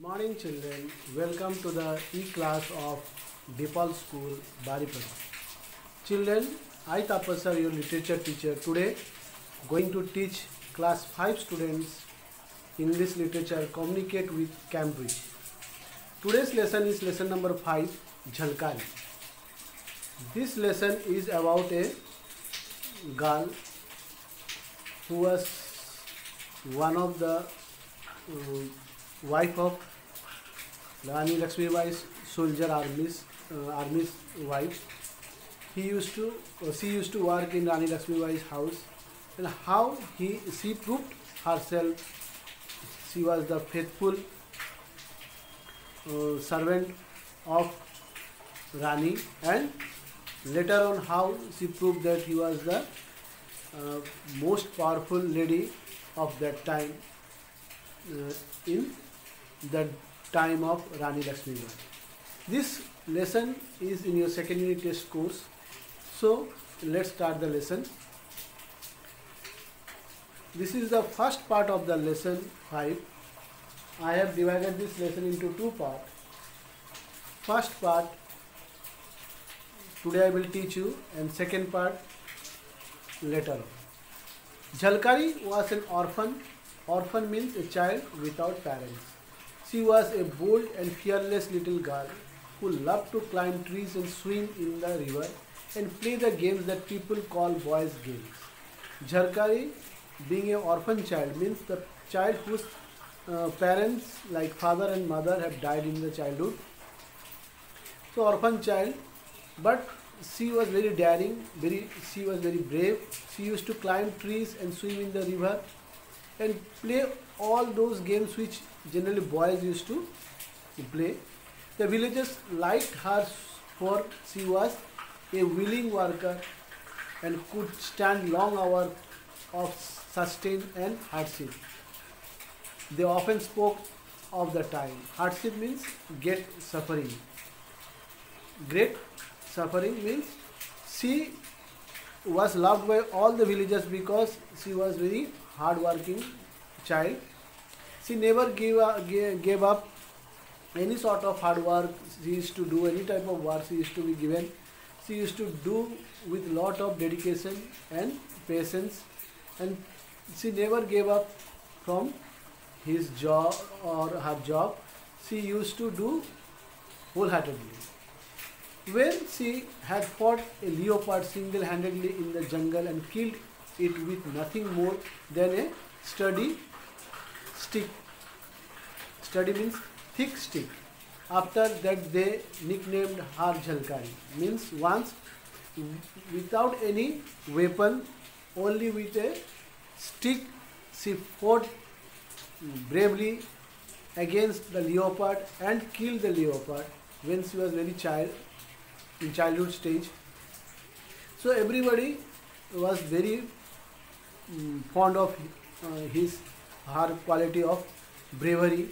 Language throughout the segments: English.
Morning children, welcome to the e-class of Dipal School, Baripada. Children, I Tapasar, your literature teacher, today going to teach class 5 students English literature, communicate with Cambridge. Today's lesson is lesson number 5, Jhalkari. This lesson is about a girl who was one of the wife of Rani Lakshmibai's soldier army's wife. She used to work in Rani Lakshmibai's house, and how she proved herself. She was the faithful servant of Rani, and later on how she proved that he was the most powerful lady of that time in the time of Rani Lakshmibai. This lesson is in your second unit test course. So let's start the lesson. This is the first part of the lesson 5. I have divided this lesson into two parts. First part today I will teach you, and second part later on. Jhalkari was an orphan. Orphan means a child without parents. She was a bold and fearless little girl who loved to climb trees and swim in the river and play the games that people call boys' games. Jhalkari, being an orphan child, means the child whose parents like father and mother have died in the childhood. So orphan child, but she was very daring, she was very brave. She used to climb trees and swim in the river and play all those games which generally boys used to play. The villagers liked her for she was a willing worker and could stand long hours of sustain and hardship. They often spoke of the time. Hardship means great suffering. Great suffering means she was loved by all the villagers because she was very hard-working child. She never gave up any sort of hard work. She used to do any type of work she used to be given. She used to do with lot of dedication and patience, and she never gave up from his job or her job. She used to do wholeheartedly. When she had fought a leopard single-handedly in the jungle and killed it with nothing more than a sturdy stick. Sturdy means thick stick. After that they nicknamed her Jhalkari. Means once without any weapon, only with a stick, she fought bravely against the leopard and killed the leopard when she was very child, in childhood stage. So everybody was very fond of her quality of bravery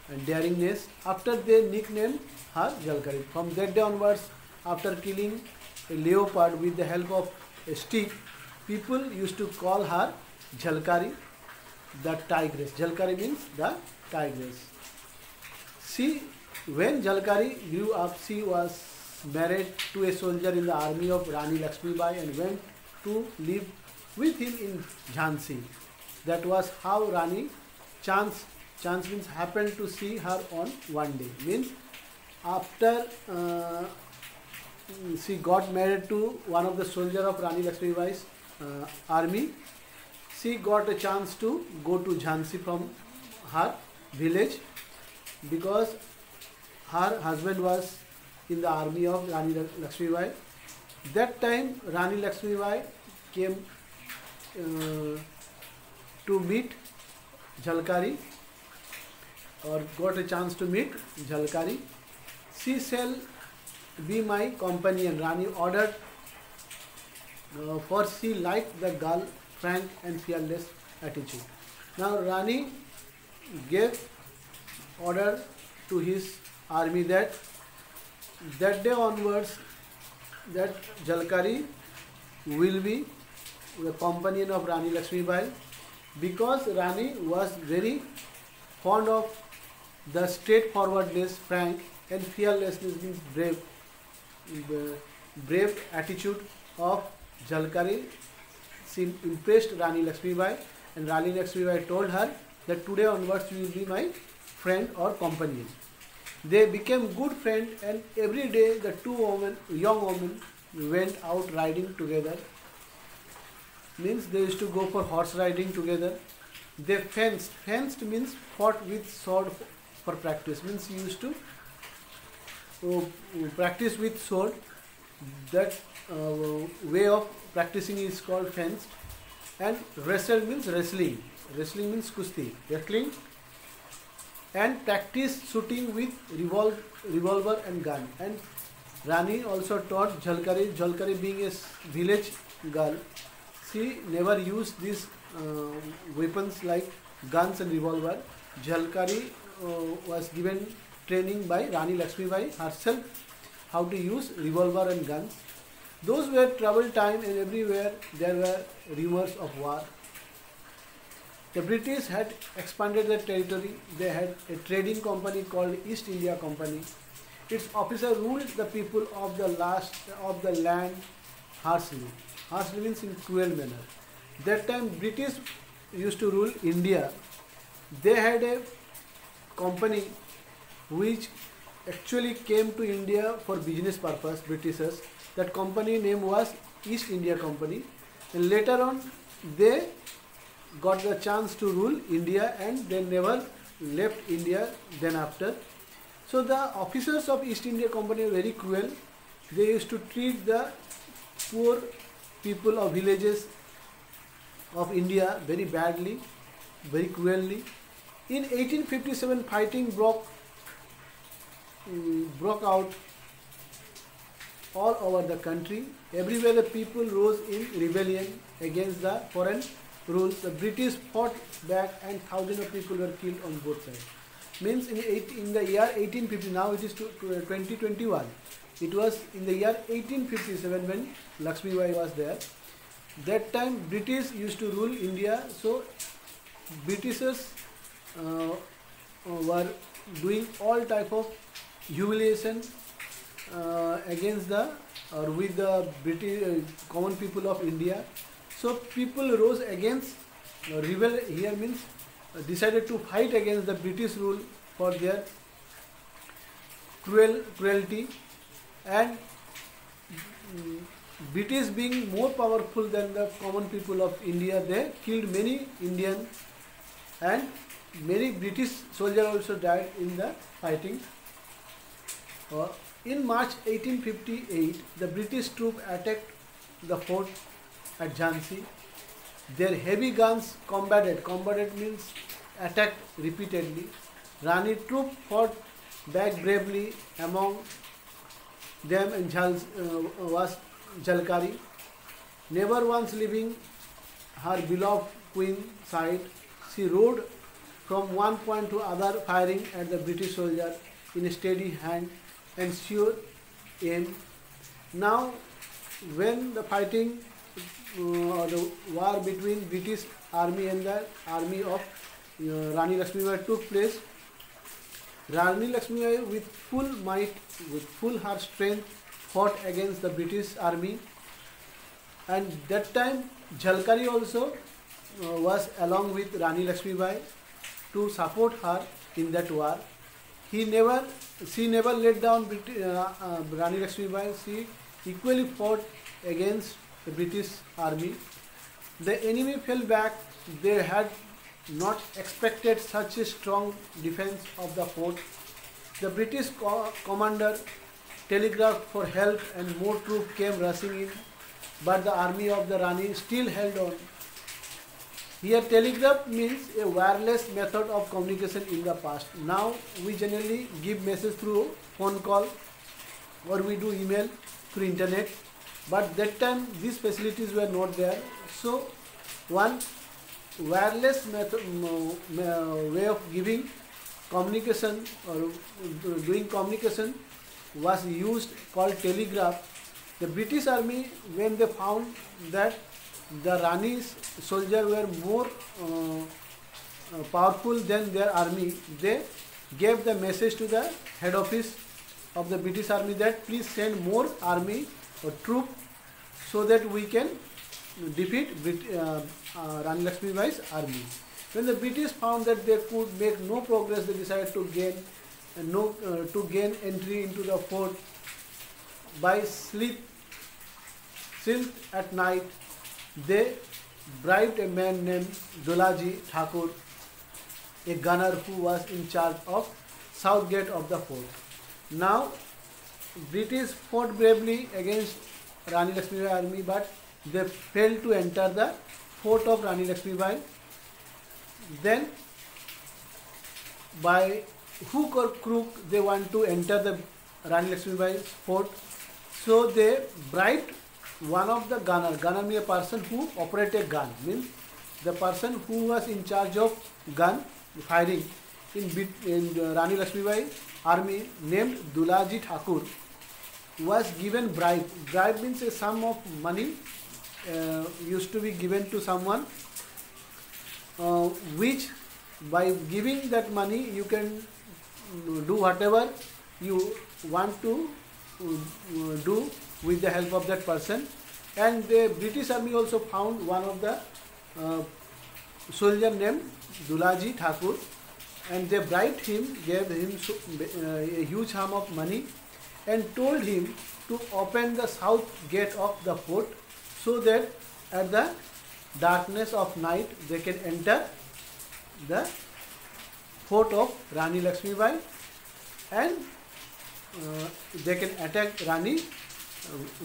and daringness. After they nicknamed her Jhalkari. From that day onwards, after killing a leopard with the help of a stick, people used to call her Jhalkari, the tigress. Jhalkari means the tigress. When Jhalkari grew up, she was married to a soldier in the army of Rani Lakshmibai and went to live with him in Jhansi. That was how Rani chance means happened to see her on one day. Means after she got married to one of the soldiers of Rani Lakshmibai's army, she got a chance to go to Jhansi from her village because her husband was in the army of Rani Lakshmibai. That time Rani Lakshmibai came to meet Jhalkari, or got a chance to meet Jhalkari. She shall be my companion, Rani ordered, for she liked the girl frank and fearless attitude. Now Rani gave order to his army that day onwards that Jhalkari will be the companion of Rani Lakshmibai, because Rani was very fond of The straightforwardness, frank, and fearlessness means brave. The brave attitude of Jhalkari impressed Rani Lakshmibai, and Rani Lakshmibai told her that today onwards you will be my friend or companion. They became good friends, and every day the young women, went out riding together. Means they used to go for horse riding together. They fenced. Fenced means fought with sword for practice. Means you used to practice with sword. That way of practicing is called fenced. And wrestle means wrestling. Wrestling means kusti. Wrestling. And practice shooting with revolver and gun. And Rani also taught Jhalkari. Jhalkari being a village girl, she never used these weapons like guns and revolver. Jhalkari was given training by Rani Lakshmibai herself how to use revolver and guns. Those were troubled time, and everywhere there were rumors of war. The British had expanded their territory. They had a trading company called East India Company. Its officer ruled the people of the land harshly. Harshly means in cruel manner. That time British used to rule India. They had a company which actually came to India for business purpose, Britishers. That company name was East India Company. And later on they got the chance to rule India, and they never left India then after. So the officers of East India Company were very cruel. They used to treat the poor people of villages of India very badly, very cruelly. In 1857, fighting broke out all over the country. Everywhere the people rose in rebellion against the foreign rules. The British fought back, and thousands of people were killed on both sides. Means in the year 1850, now it is 2021. It was in the year 1857 when Lakshmibai was there. That time British used to rule India, so Britishers were doing all type of humiliation against with the British common people of India. So people rose against rebel here means decided to fight against the British rule for their cruelty, and British being more powerful than the common people of India, they killed many Indians, and many British soldiers also died in the fighting. In March 1858, the British troops attacked the fort at Jhansi. Their heavy guns combated. Combated means attacked repeatedly. Rani troop fought back bravely. Among them and was Jhalkari. Never once leaving her beloved queen side, she rode from one point to other, firing at the British soldier in a steady hand and sure aim. Now, when the fighting the war between British army and the army of Rani Lakshmibai took place, Rani Lakshmibai with full might, with full her strength, fought against the British army, and that time Jhalkari also was along with Rani Lakshmibai to support her in that war. She never let down Rani Lakshmibai. She equally fought against the British army. The enemy fell back. They had not expected such a strong defense of the fort. The British commander telegraphed for help, and more troops came rushing in, but the army of the Rani still held on. Here telegraph means a wireless method of communication in the past. Now we generally give message through phone call, or we do email through internet, but that time these facilities were not there. So one wireless method, way of giving communication or doing communication was used, called telegraph. The British army, when they found that the Rani's soldiers were more powerful than their army, they gave the message to the head office of the British army that please send more army or troop so that we can defeat Rani Lakshmibai's army. When the British found that they could make no progress, they decided to gain entry into the fort by stealth at night. They bribed a man named Dulaji Thakur, a gunner who was in charge of south gate of the fort. Now, British fought bravely against Rani Lakshmibai army, but they failed to enter the fort of Rani Lakshmibai. Then, by hook or crook, they want to enter the Rani Lakshmibai's fort. So they bribed one of the gunner. Gunner means a person who operated gun, means the person who was in charge of gun firing in Rani Lakshmibai army, named Dulaji Thakur, was given bribe. Bribe means a sum of money used to be given to someone, which by giving that money you can do whatever you want to do with the help of that person. And the British army also found one of the soldier named Dulaji Thakur, and they bribed him, gave him a huge sum of money, and told him to open the south gate of the fort so that at the darkness of night they can enter the fort of Rani Lakshmibai, and they can attack Rani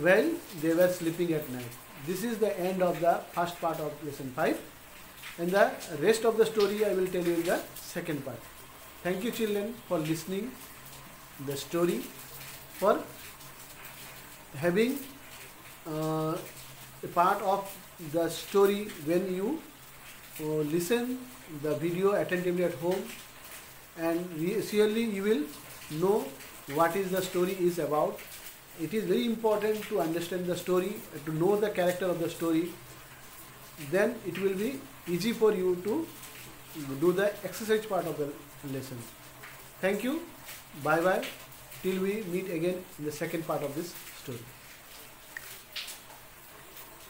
while they were sleeping at night. This is the end of the first part of lesson 5, and the rest of the story I will tell you in the second part. Thank you children for listening the story, for having a part of the story when you listen the video attentively at home, and surely you will know what is the story is about. It is very important to understand the story, to know the character of the story. Then it will be easy for you to do the exercise part of the lesson. Thank you. Bye bye. Till we meet again in the second part of this story.